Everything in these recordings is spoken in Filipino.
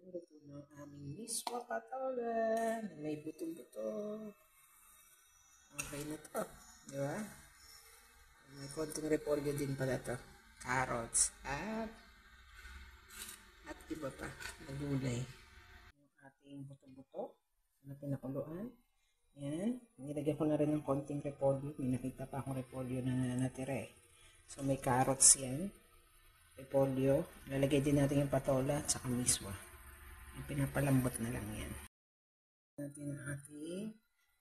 Luto ng aming miswa patola na may buto-buto. Okay na to. Di ba? May konting repolyo din pala to. Carrots at iba pa na gulay. Yung ating buto-buto na pinakuluan. Yan. Nilagyan ko na rin ng konting repolyo. May nakita pa akong repolyo na natira eh. So may carrots yan. Repolyo. Lalagay din natin yung patola at saka miswa. Yung pinapalambot na lang yan. Natin ang ating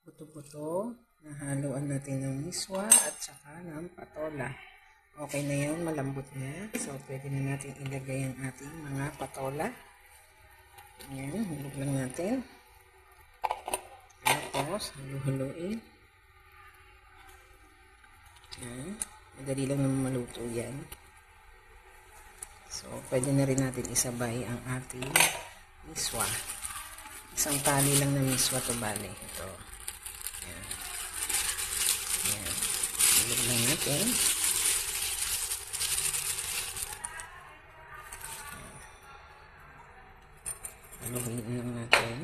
buto-buto. Nahaluan natin ng miswa at saka ng patola. Okay na yun, malambot na. So, pwede na natin ilagay ang ating mga patola. Ayan, hulog lang natin. Tapos, halu-haluin. Ayan, madali lang naman maluto yan. So, pwede na rin natin isabay ang ating miswa. Isang tali lang na miswa to bale. Ito. Ayan. Ayan. Hulog lang natin. Haluin lang natin.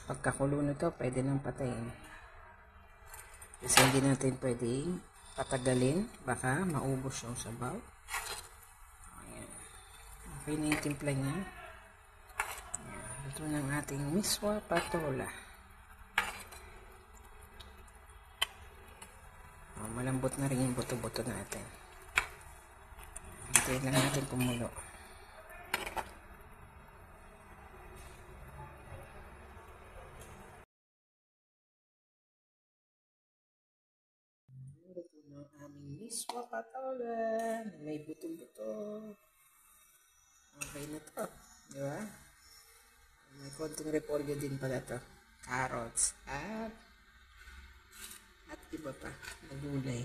Pagkakulo na to, pwede nang patayin. Kasi hindi natin pwedeng patagalin. Baka maubos yung sabaw. Ayan. Okay na yung timpla niya. Ayan. Ito na ang ating miswa patola. Malambot na rin yung buto-buto natin. Hintayin lang natin kumulo. Ito na ang aming miswa patola na may buto-buto. Okay na to. Di ba? May konting repolyo din pala to. Carrots at iba pa na gulay.